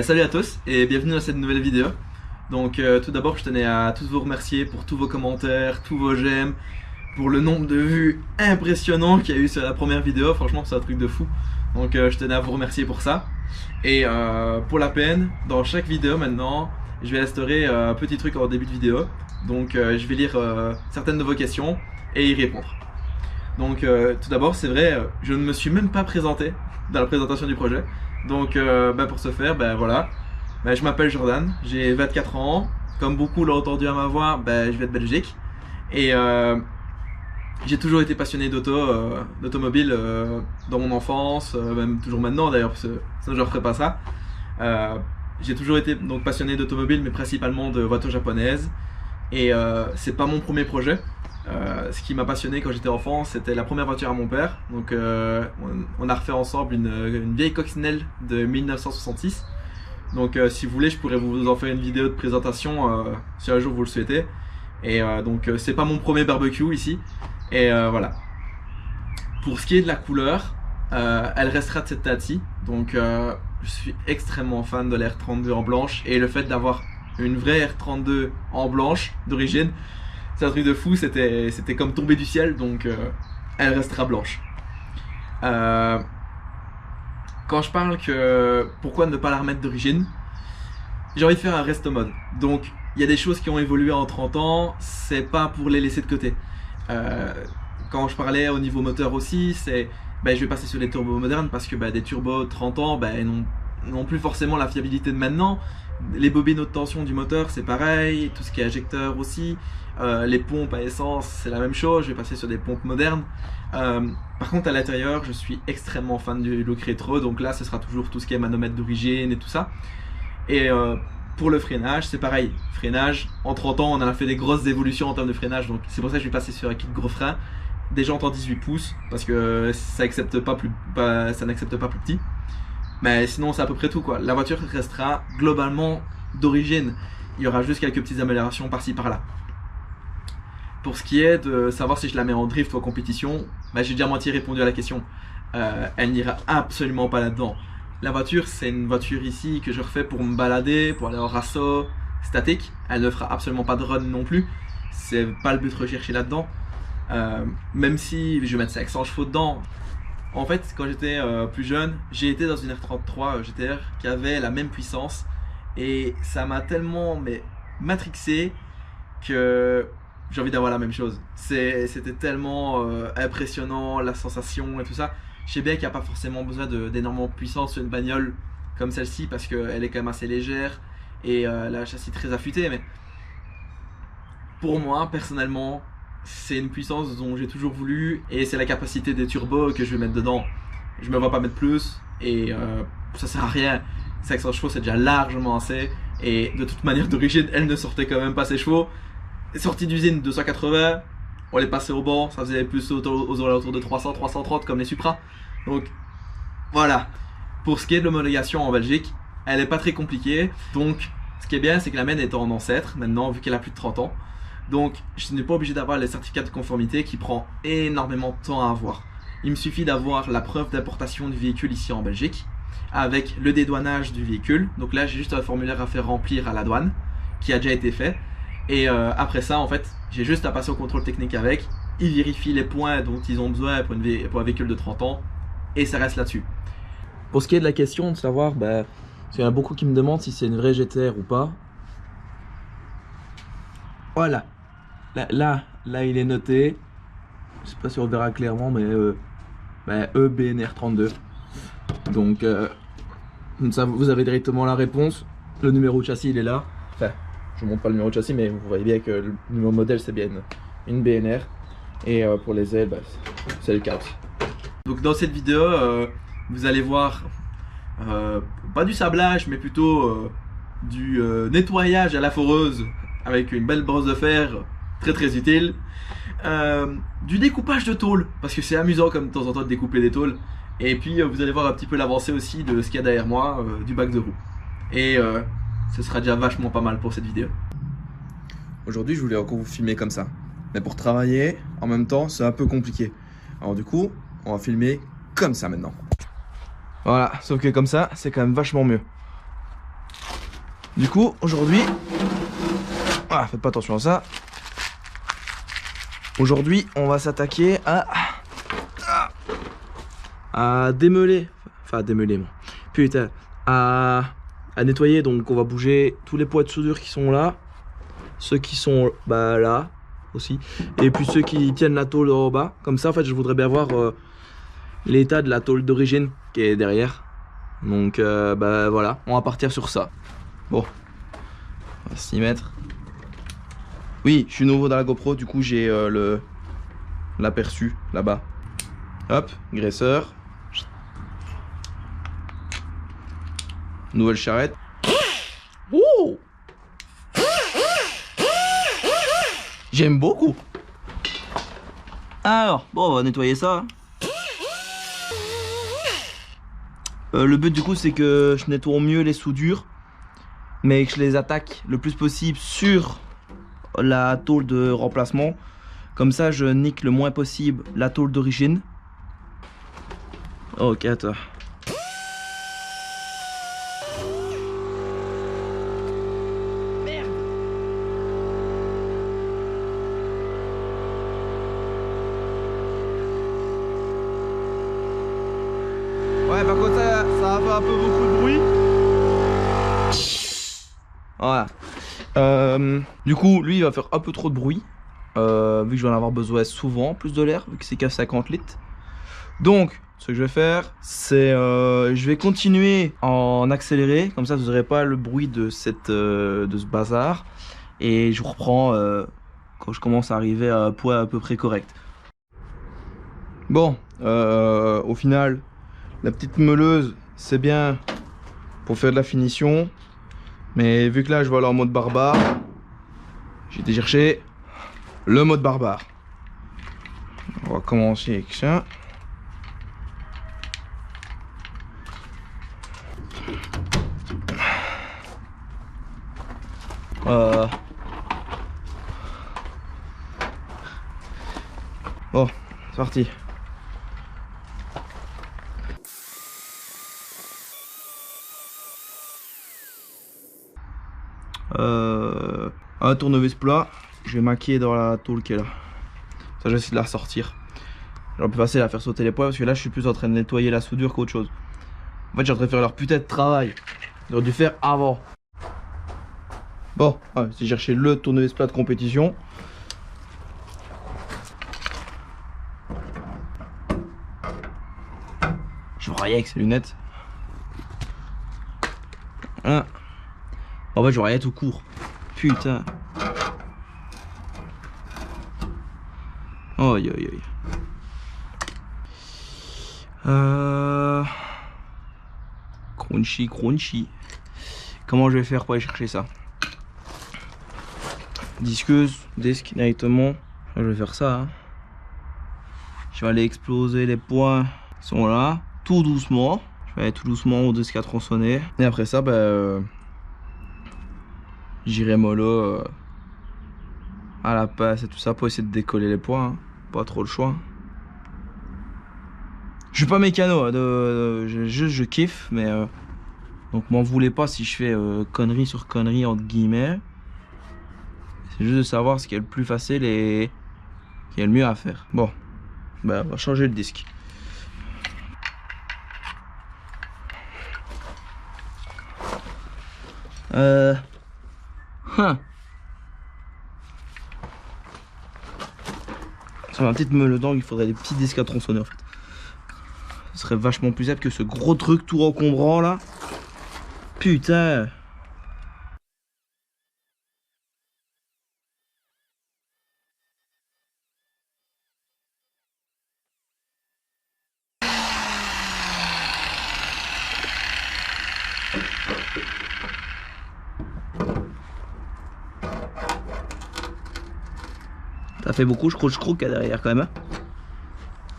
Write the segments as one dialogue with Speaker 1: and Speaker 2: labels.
Speaker 1: Salut à tous et bienvenue dans cette nouvelle vidéo. Donc tout d'abord je tenais à tous vous remercier pour tous vos commentaires, tous vos j'aime, pour le nombre de vues impressionnant qu'il y a eu sur la première vidéo. Franchement c'est un truc de fou. Donc je tenais à vous remercier pour ça. Et pour la peine, dans chaque vidéo maintenant, je vais instaurer un petit truc en début de vidéo. Donc je vais lire certaines de vos questions et y répondre. Donc tout d'abord c'est vrai, je ne me suis même pas présenté dans la présentation du projet. Donc pour ce faire, voilà. Je m'appelle Jordan, j'ai 24 ans. Comme beaucoup l'ont entendu à ma voix, je vais de Belgique. Et j'ai toujours été passionné d'automobile dans mon enfance, même toujours maintenant d'ailleurs, parce que sinon je ne referais pas ça. J'ai toujours été donc passionné d'automobile, mais principalement de voitures japonaises. Et c'est pas mon premier projet. Ce qui m'a passionné quand j'étais enfant, c'était la première voiture à mon père. Donc on a refait ensemble une vieille coccinelle de 1966. Donc si vous voulez, je pourrais vous en faire une vidéo de présentation si un jour vous le souhaitez. Et donc c'est pas mon premier barbecue ici. Et voilà. Pour ce qui est de la couleur, elle restera de cette date-ci. Donc je suis extrêmement fan de la R32 en blanche. Et le fait d'avoir une vraie R32 en blanche d'origine, c'est un truc de fou, c'était comme tomber du ciel, donc elle restera blanche. Quand je parle que pourquoi ne pas la remettre d'origine, j'ai envie de faire un resto mode. Donc il y a des choses qui ont évolué en 30 ans, c'est pas pour les laisser de côté. Quand je parlais au niveau moteur aussi, c'est je vais passer sur les turbos modernes parce que des turbos 30 ans n'ont plus forcément la fiabilité de maintenant. Les bobines haute tension du moteur c'est pareil, tout ce qui est injecteur aussi. Les pompes à essence c'est la même chose, je vais passer sur des pompes modernes. Par contre à l'intérieur je suis extrêmement fan du look rétro, donc là ce sera toujours tout ce qui est manomètre d'origine et tout ça. Et pour le freinage c'est pareil, freinage en 30 ans on a fait des grosses évolutions en termes de freinage, donc c'est pour ça que je vais passer sur un kit gros frein. Des jantes en 18 pouces parce que ça n'accepte pas plus petit. Mais sinon c'est à peu près tout quoi. La voiture restera globalement d'origine. Il y aura juste quelques petites améliorations par-ci par-là. Pour ce qui est de savoir si je la mets en drift ou en compétition, j'ai déjà moitié répondu à la question. Elle n'ira absolument pas là-dedans. La voiture c'est une voiture ici que je refais pour me balader, pour aller en rasso statique. Elle ne fera absolument pas de run non plus. C'est pas le but recherché là-dedans. Même si je vais mettre 500 chevaux dedans. En fait, quand j'étais plus jeune, j'ai été dans une R33 GTR qui avait la même puissance et ça m'a tellement matrixé que j'ai envie d'avoir la même chose. C'était tellement impressionnant, la sensation et tout ça. Je sais bien qu'il n'y a pas forcément besoin d'énormément de puissance sur une bagnole comme celle-ci parce qu'elle est quand même assez légère et elle a un châssis très affûté, mais pour moi, personnellement, c'est une puissance dont j'ai toujours voulu et c'est la capacité des turbos que je vais mettre dedans. Je me vois pas mettre plus et ça sert à rien. 500 chevaux c'est déjà largement assez et de toute manière d'origine elle ne sortait quand même pas ses chevaux. Sortie d'usine 280, on les passait au banc, ça faisait plus aux alentours de 300, 330 comme les Supra. Donc voilà. Pour ce qui est de l'homologation en Belgique, elle est pas très compliquée. Donc ce qui est bien c'est que la mienne est en ancêtre maintenant vu qu'elle a plus de 30 ans. Donc je n'ai pas obligé d'avoir les certificats de conformité qui prend énormément de temps à avoir. Il me suffit d'avoir la preuve d'importation du véhicule ici en Belgique avec le dédouanage du véhicule. Donc là j'ai juste un formulaire à faire remplir à la douane qui a déjà été fait. Et après ça en fait j'ai juste à passer au contrôle technique avec. Ils vérifient les points dont ils ont besoin pour un véhicule de 30 ans et ça reste là-dessus. Pour ce qui est de la question de savoir, parce qu'il y en a beaucoup qui me demandent si c'est une vraie GTR ou pas. Voilà. Là, il est noté. Je sais pas si on le verra clairement, mais EBNR 32. Donc, ça, vous avez directement la réponse. Le numéro de châssis, il est là. Enfin, je ne montre pas le numéro de châssis, mais vous voyez bien que le numéro modèle, c'est bien une BNR. Et pour les ailes, c'est le 4. Donc, dans cette vidéo, vous allez voir pas du sablage, mais plutôt du nettoyage à la foreuse avec une belle brosse de fer. Très utile. Du découpage de tôle, parce que c'est amusant comme de temps en temps de découper des tôles. Et puis vous allez voir un petit peu l'avancée aussi de ce qu'il y a derrière moi, du bac de roue. Et ce sera déjà vachement pas mal pour cette vidéo. Aujourd'hui je voulais encore vous filmer comme ça. Mais pour travailler, en même temps c'est un peu compliqué. Alors du coup, on va filmer comme ça maintenant. Voilà, sauf que comme ça, c'est quand même vachement mieux. Du coup, aujourd'hui... Ah, faites pas attention à ça. Aujourd'hui, on va s'attaquer à démêler. Enfin, à démêler, moi. Putain. À nettoyer. Donc, on va bouger tous les poids de soudure qui sont là. Ceux qui sont là aussi. Et puis ceux qui tiennent la tôle en bas. Comme ça, en fait, je voudrais bien voir l'état de la tôle d'origine qui est derrière. Donc, voilà. On va partir sur ça. Bon. On va s'y mettre. Oui, je suis nouveau dans la GoPro, du coup j'ai l'aperçu là-bas. Hop, graisseur. Nouvelle charrette. Oh, j'aime beaucoup. Alors, bon, on va nettoyer ça. Le but du coup c'est que je nettoie au mieux les soudures, mais que je les attaque le plus possible sur la tôle de remplacement. Comme ça je nique le moins possible la tôle d'origine. Ok, attends. Merde. Ouais, par contre ça va faire un peu beaucoup de bruit. Voilà. Du coup, lui, il va faire un peu trop de bruit. Vu que je vais en avoir besoin souvent, plus de l'air, vu que c'est qu'à 50 litres. Donc, ce que je vais faire, c'est je vais continuer en accéléré. Comme ça, vous n'aurez pas le bruit de ce bazar. Et je reprends quand je commence à arriver à un poids à peu près correct. Bon, au final, la petite meuleuse, c'est bien pour faire de la finition. Mais vu que là je vais aller en mode barbare, j'ai été chercher le mode barbare. On va commencer avec ça. Bon, c'est parti. Un tournevis plat, je vais maquiller dans la tôle qui est là. Ça, je vais essayer de la ressortir. J'aurais pu facile à faire sauter les poids parce que là je suis plus en train de nettoyer la soudure qu'autre chose. En fait, j'ai en train de faire leur putain de travail. J'aurais dû faire avant. Bon, ouais, j'ai cherché le tournevis plat de compétition. Je voyais avec ses lunettes. Hein. En fait, je voyais tout court. Putain. Aïe aïe aïe. Crunchy, crunchy. Comment je vais faire pour aller chercher ça? Disqueuse, disque directement. Je vais faire ça. Hein. Je vais aller exploser les points qui sont là, tout doucement. Je vais aller tout doucement au disque à tronçonner. Et après ça, j'irai mollo à la passe et tout ça pour essayer de décoller les points. Hein. Pas trop le choix. Je suis pas mécano, hein, je kiffe, mais donc m'en voulez pas si je fais connerie sur connerie entre guillemets. C'est juste de savoir ce qui est le plus facile et qui est le mieux à faire. Bon, on va changer le disque. Sur ma petite meule dedans, il faudrait des petits disques à tronçonner en fait. Ce serait vachement plus simple que ce gros truc tout encombrant là. Putain. Ça fait beaucoup, je croque derrière quand même.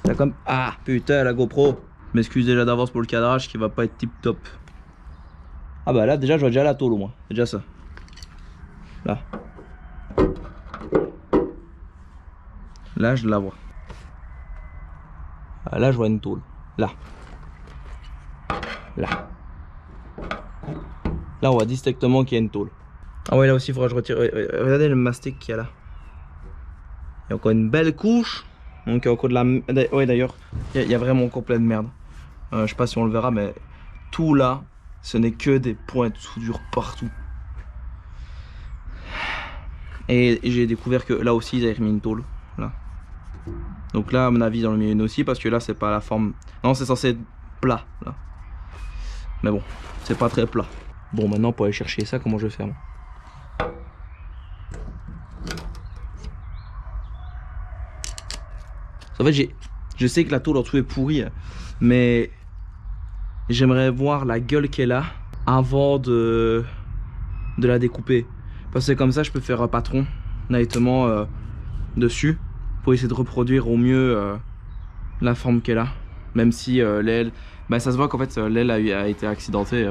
Speaker 1: Là, comme... Ah putain, la GoPro. Je m'excuse déjà d'avance pour le cadrage qui va pas être tip top. Ah bah là déjà je vois déjà la tôle au moins. C'est déjà ça. Là. Là je la vois. Ah, là je vois une tôle. Là.
Speaker 2: Là. Là, on voit distinctement qu'il y a une tôle. Ah ouais, là aussi, il faudra que je retire. Regardez le mastic qu'il y a là. Il y a encore une belle couche. Donc, il y a encore de la... Ouais, d'ailleurs, il y a vraiment encore plein de merde. Je sais pas si on le verra, mais tout là, ce n'est que des points de soudure partout. Et j'ai découvert que là aussi, ils avaient remis une tôle. Là. Donc là, à mon avis, ils en ont mis une aussi, parce que là, c'est pas la forme... Non, c'est censé être plat, là. Mais bon, c'est pas très plat. Bon, maintenant, pour aller chercher ça, comment je vais faire moi? En fait, je sais que la tôle en dessous est pourrie, mais j'aimerais voir la gueule qu'elle a avant de la découper. Parce que comme ça, je peux faire un patron directement dessus pour essayer de reproduire au mieux la forme qu'elle a. Même si l'aile, bah, ça se voit qu'en fait l'aile a été accidentée.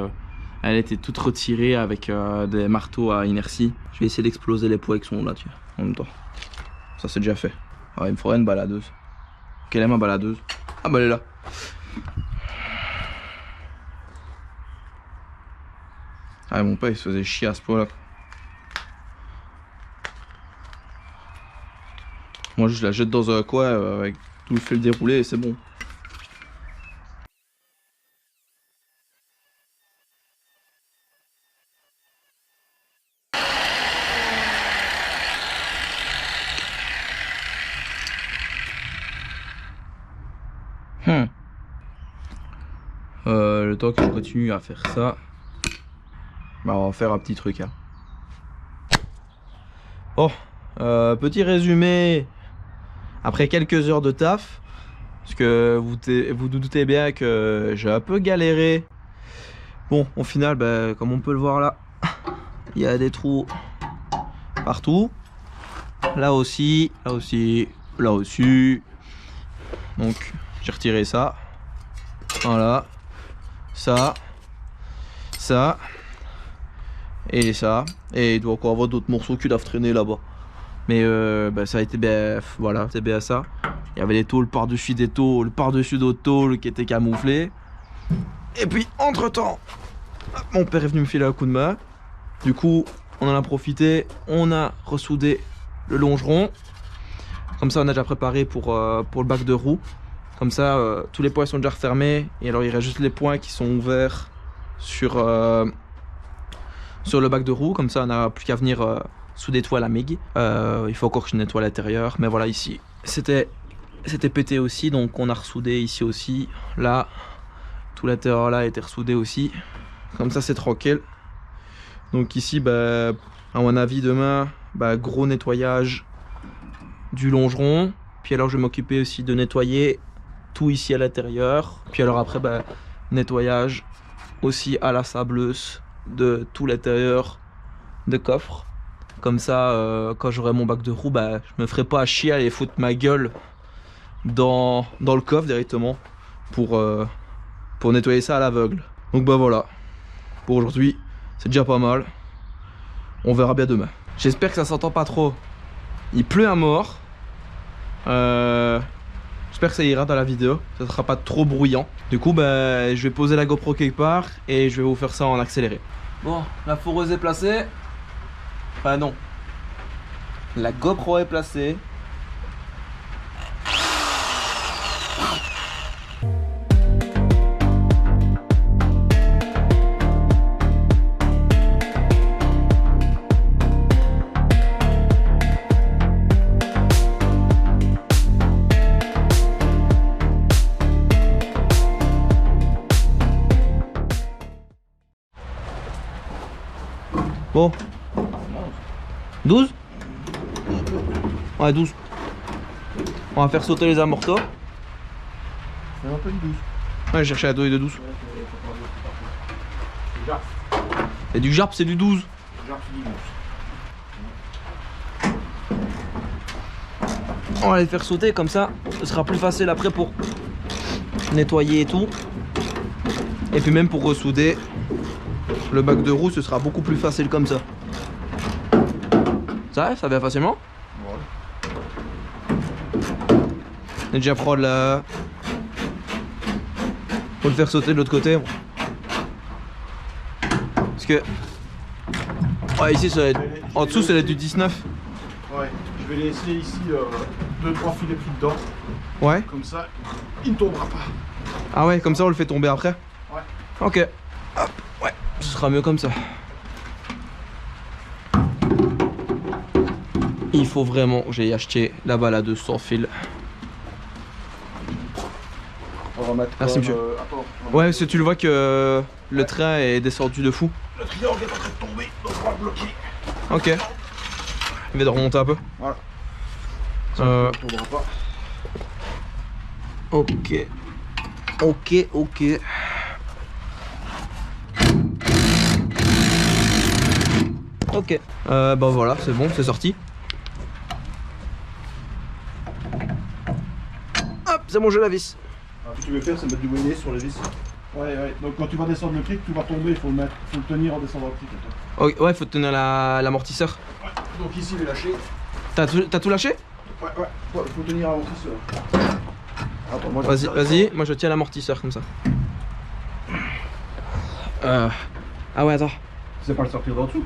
Speaker 2: Elle a été toute retirée avec des marteaux à inertie. Je vais essayer d'exploser les poids avec son là, tiens, en même temps. Ça c'est déjà fait. Alors, il me faudrait une baladeuse. Quelle est ma baladeuse? Ah bah elle est là. Ah mon père il se faisait chier à ce point là. Moi je la jette dans un coin avec tout le fil déroulé et c'est bon. Le temps que je continue à faire ça, bah, on va faire un petit truc. Hein. Bon, petit résumé après quelques heures de taf, parce que vous doutez bien que j'ai un peu galéré. Bon, au final, bah, comme on peut le voir là, il y a des trous partout. Là aussi, là aussi, là aussi. Donc, j'ai retiré ça. Voilà. Ça. Ça. Et ça. Et il doit encore avoir d'autres morceaux qui doivent traîner là-bas. Mais bah, ça a été bien. Voilà, c'est bien ça. Il y avait des tôles par-dessus des tôles, par-dessus d'autres tôles qui étaient camouflées. Et puis, entre-temps, mon père est venu me filer un coup de main. Du coup, on en a profité. On a ressoudé le longeron. Comme ça, on a déjà préparé pour le bac de roue. Comme ça, tous les points sont déjà refermés. Et alors, il reste juste les points qui sont ouverts sur le bac de roue. Comme ça, on n'a plus qu'à venir souder tout à la MIG. Il faut encore que je nettoie l'intérieur. Mais voilà, ici, c'était pété aussi. Donc, on a ressoudé ici aussi. Là, tout l'intérieur là a été ressoudé aussi. Comme ça, c'est tranquille. Donc ici, bah, à mon avis, demain, bah, gros nettoyage du longeron. Puis alors, je vais m'occuper aussi de nettoyer tout ici à l'intérieur. Puis alors après, bah, nettoyage aussi à la sableuse de tout l'intérieur de coffre. Comme ça, quand j'aurai mon bac de roue, bah, je me ferai pas à chier à aller foutre ma gueule dans le coffre directement pour nettoyer ça à l'aveugle. Donc bah voilà, pour aujourd'hui, c'est déjà pas mal. On verra bien demain. J'espère que ça s'entend pas trop. Il pleut à mort. J'espère que ça ira dans la vidéo, ça sera pas trop bruyant. Du coup, bah, je vais poser la GoPro quelque part et je vais vous faire ça en accéléré. Bon, la foreuse est placée. Enfin non. La GoPro est placée. Bon. 12 ? Ouais, 12. On va faire sauter les amortos.
Speaker 3: C'est un peu de 12.
Speaker 2: Ouais, je cherchais la douille de 12. C'est du jarp, c'est du 12. On va les faire sauter comme ça, ce sera plus facile après pour nettoyer et tout. Et puis même pour ressouder le bac de roue, ce sera beaucoup plus facile comme ça. Ça vient facilement. Ouais. On va déjà prendre la... Faut le faire sauter de l'autre côté. Parce que... Ouais, ici, ça va être... En dessous, ça va être du 19.
Speaker 3: Ouais, je vais laisser ici 2-3 filets pris dedans.
Speaker 2: Ouais.
Speaker 3: Comme ça, il ne tombera pas.
Speaker 2: Ah ouais, comme ça, on le fait tomber après.
Speaker 3: Ouais.
Speaker 2: Ok. Hop, ouais, ce sera mieux comme ça. Il faut vraiment que j'aille acheter la baladeuse sans fil.
Speaker 3: On va mettre
Speaker 2: Merci, monsieur.
Speaker 3: Attends,
Speaker 2: Ouais, parce que tu le vois que le train est descendu de fou.
Speaker 3: le triangle est en train de tomber, donc on va le bloquer.
Speaker 2: Ok. Il va de remonter un peu.
Speaker 3: Voilà. Ça
Speaker 2: Euh,
Speaker 3: ne tombera pas.
Speaker 2: Ok. Ok, ok. Ok. Bah voilà, c'est bon, c'est sorti. Hop, c'est bon, j'ai la vis.
Speaker 3: Alors, ce que tu veux faire, c'est mettre du bonnet sur les vis. Ouais, ouais. Donc quand tu vas descendre le cric, tu vas tomber, il faut le tenir en descendant le cric.
Speaker 2: Oh, ouais, faut tenir l'amortisseur.
Speaker 3: Ouais. Donc ici, il est lâché.
Speaker 2: T'as tout lâché?
Speaker 3: Ouais, ouais. Il faut tenir l'amortisseur. Attends, moi,
Speaker 2: Vas-y, vas-y, moi je tiens l'amortisseur comme ça. Ah ouais, attends.
Speaker 3: C'est pas le sortir d'en dessous.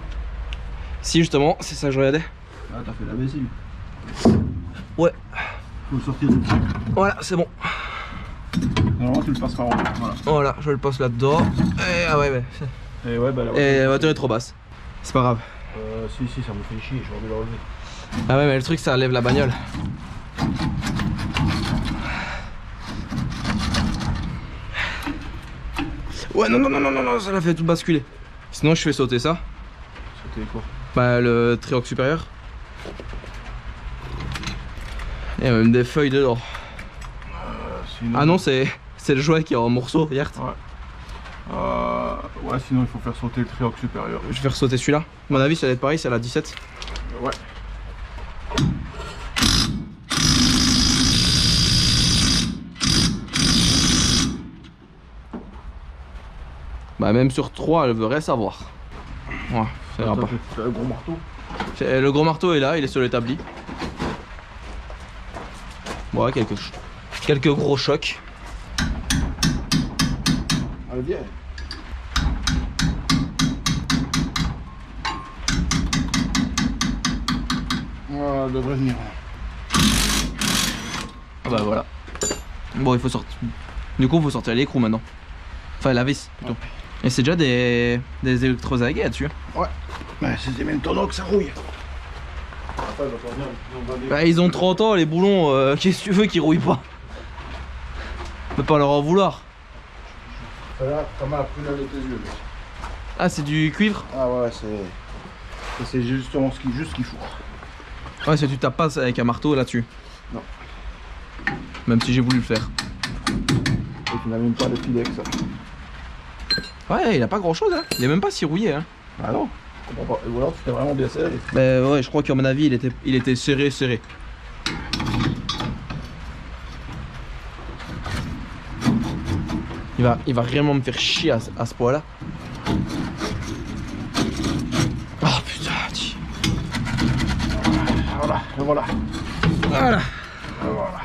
Speaker 2: Si, justement, c'est ça que je regardais.
Speaker 3: Ah, t'as fait la vaisselle.
Speaker 2: Ouais.
Speaker 3: Faut le sortir du cric.
Speaker 2: Voilà, c'est bon.
Speaker 3: Normalement, tu le passes par en haut. Voilà.
Speaker 2: Voilà, je le passe là-dedans. Et ah ouais, ouais.
Speaker 3: Et ouais, bah là.
Speaker 2: Et la voiture est trop basse. C'est pas grave.
Speaker 3: Si, ça me fait chier, j'ai envie de le relever.
Speaker 2: Ah ouais, mais le truc, ça lève la bagnole. Ouais, non, ça l'a fait tout basculer. Sinon, je fais sauter ça.
Speaker 3: C'était quoi?
Speaker 2: Bah, le triangle supérieur. Il y a même des feuilles dedans.
Speaker 3: Sinon...
Speaker 2: Ah non, c'est le jouet qui est en morceaux, regarde.
Speaker 3: Ouais. Ouais, sinon il faut faire sauter le triangle supérieur.
Speaker 2: Je vais faire sauter celui-là. À mon avis, ça va être pareil, c'est à la 17.
Speaker 3: Ouais.
Speaker 2: Bah, même sur 3, elle veut savoir. Ouais, ça ira pas.
Speaker 3: C'est un gros marteau.
Speaker 2: Le gros marteau est là, il est sur l'établi. Ouais, quelques gros chocs.
Speaker 3: Allez, viens. Voilà, elle devrait venir.
Speaker 2: Ah bah voilà. Bon, il faut sortir. Du coup, il faut sortir l'écrou maintenant. Enfin, la vis plutôt. Et c'est déjà des électrozaguets là-dessus.
Speaker 3: Ouais. Mais c'est des maintenant que ça rouille.
Speaker 2: Bah, ils ont 30 ans, les boulons, qu'est-ce que tu veux qu'ils rouillent pas? On peut pas leur en vouloir.
Speaker 3: Ça m'a appris avec tes yeux.
Speaker 2: Ah, c'est du cuivre?
Speaker 3: Ah ouais, c'est justement ce qu'il faut.
Speaker 2: Ouais, si tu tapes pas avec un marteau là-dessus.
Speaker 3: Non.
Speaker 2: Même si j'ai voulu le faire.
Speaker 3: Et tu n'as même pas de filet avec ça.
Speaker 2: Ouais, il a pas grand chose, hein. Il est même pas si rouillé, hein.
Speaker 3: Ah non. Ou alors tu t'es vraiment bien serré.
Speaker 2: Bah ouais, je crois qu'à mon avis, il était serré. Il va vraiment me faire chier à ce point-là. Oh putain,
Speaker 3: Voilà, et voilà.
Speaker 2: voilà.
Speaker 3: Et voilà.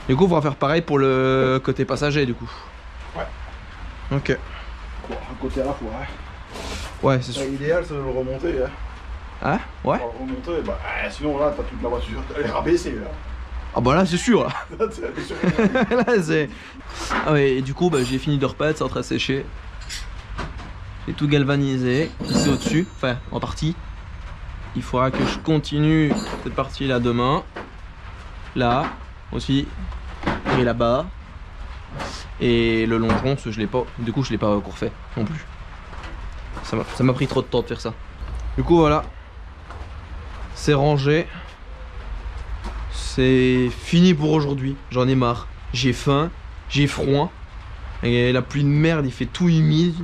Speaker 2: Du coup, on va faire pareil pour le côté passager, du coup.
Speaker 3: Ouais.
Speaker 2: Ok.
Speaker 3: Bon, un côté à la fois. Hein.
Speaker 2: Ouais, c'est sûr.
Speaker 3: L'idéal, c'est de le remonter. Hein.
Speaker 2: Hein? Ouais.
Speaker 3: Pour le remonter, bah, sinon là, t'as toute la voiture. Elle est rabaissée là.
Speaker 2: Ah bah là, c'est sûr.
Speaker 3: Elle est sur-
Speaker 2: Là, c'est... Ah ouais, et du coup, bah, j'ai fini de repeindre, c'est en train de sécher. J'ai tout galvanisé, ici au-dessus, enfin, en partie. Il faudra que je continue cette partie-là demain. Là, aussi. Et là-bas. Et le longeron, je l'ai pas... Du coup, je l'ai pas encore fait, non plus. Ça m'a pris trop de temps de faire ça. Du coup, voilà. C'est rangé. C'est fini pour aujourd'hui. J'en ai marre. J'ai faim. J'ai froid. Et la pluie de merde, il fait tout humide.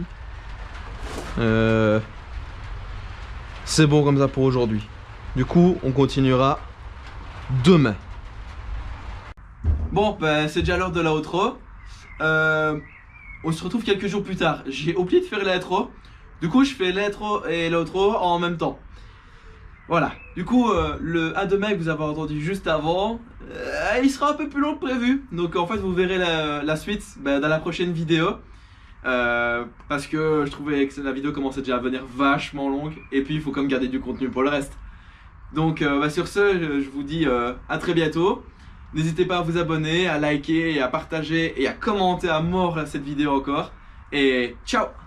Speaker 2: C'est bon comme ça pour aujourd'hui. Du coup, on continuera demain. Bon, ben, c'est déjà l'heure de la outro. On se retrouve quelques jours plus tard. J'ai oublié de faire l'intro. Du coup, je fais l'intro et l'outro en même temps. Voilà. Du coup, le à demain que vous avez entendu juste avant, il sera un peu plus long que prévu. Donc en fait, vous verrez la suite dans la prochaine vidéo.
Speaker 1: parce que je trouvais que la vidéo commençait déjà à devenir vachement longue et puis il faut quand même garder du contenu pour le reste. Donc sur ce, je vous dis à très bientôt. N'hésitez pas à vous abonner, à liker et à partager et à commenter à mort cette vidéo encore. Et ciao!